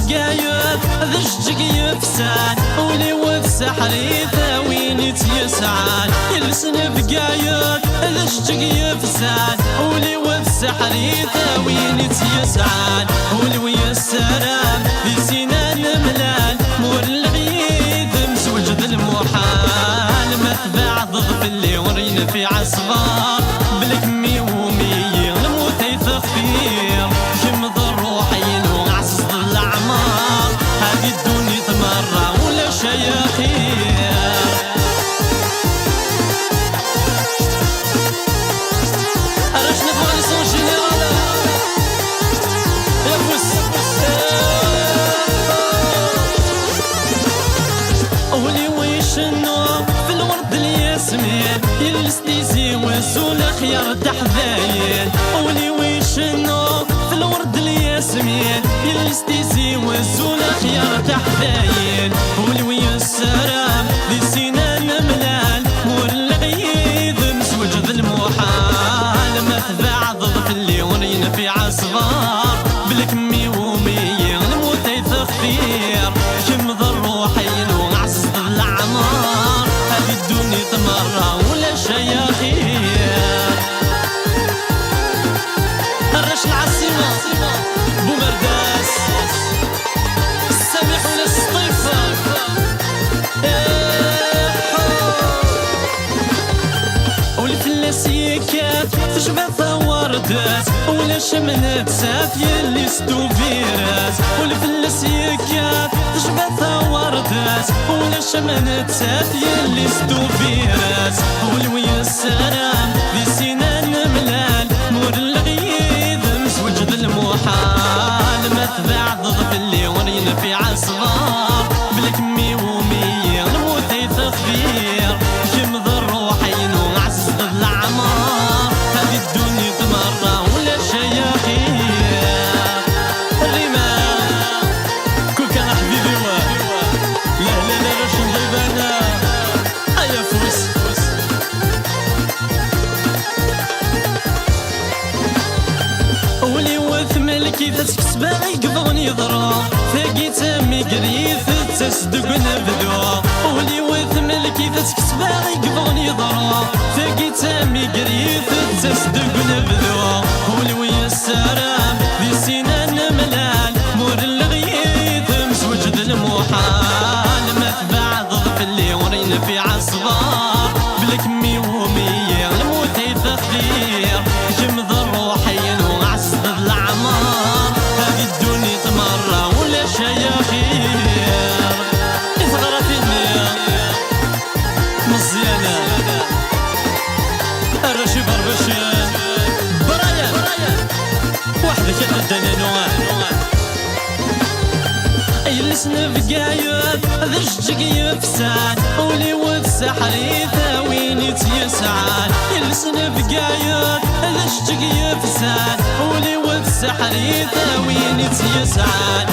بقايد ذا الشجق يفسان ولي والسحري ثاويني تيسعان يلسن بقايد ذا الشجق يفسان ولي والسحري ثاويني تيسعان ولوي السلام في سنان ملال مور الغيث مسوجد المحال ما تبع ضغط اللي ورينا في عصفار بلك مي ومي الموت يثقفير جمد الروحين وعسس الاعمار هذه الدنيا تمرة ولا شياخير اراش نبغى لسون جينيرال يا بوس ولي ويشنو في الورد الياسمين يلستيزي وزول خيار تحذاين ولي ويشنو في الورد الياسمين يلستيزي وزول خيار تحذاين ولوي السلام ذي سنان ملال مور الغيث مسوجد المحال ما تبع ضغط اللي ورينا في عصفار بالكمي ومي الموت يثقفير جمد الروحين وعسس الاعمار هذه الدنيا تمرة ولا شياخير الرش العاصمة بومرداس السامح ولا السطيفة والفلاسيكات تشبه ثوردات ولا شملت ساف يلي ستوفيرات والفلاسيكات تشبه ثوردات ولا شملت ساف يلي ستوفيرات ولوي السلام في سنان ملال مور الغيث مسوجد المحال ما تبع ضغط اللي ورينا في عصفار بالكمي ومي الموت يثقفير جمد الروحين وعسس الاعمار هذه الدنيا تمرة ولا شياخير الرمال كل كان حبيبي لا لا لا باش نضيب انا ايا فوس ولي وث ملكي تسكس باغي يقضوني ضرا ثاقيت امي قريث تصدق نبدو ولي وث ملكي تسكس باغي يقضوني ضرا ثاقيت امي قريث تصدق نبدو ولوي السلام ذي سنان ملال مور الغيث مسوجد المحال ما تبع ضغط اللي ورينا في عصفار بالكمي ومي الموت يثقفير جمد الروحين وعسس الاعمار هذه الدنيا تمرة ولا شياخير اصغر فيني مزيانة الرشي بربشان برايا وحدك يتدنى نوع يلسن بقايد ذا الشجق يفسان ولي والسحري ثاويني تيسعان يلسن بقايد ذا الشجق يفسان ولي والسحري ثاويني تيسعان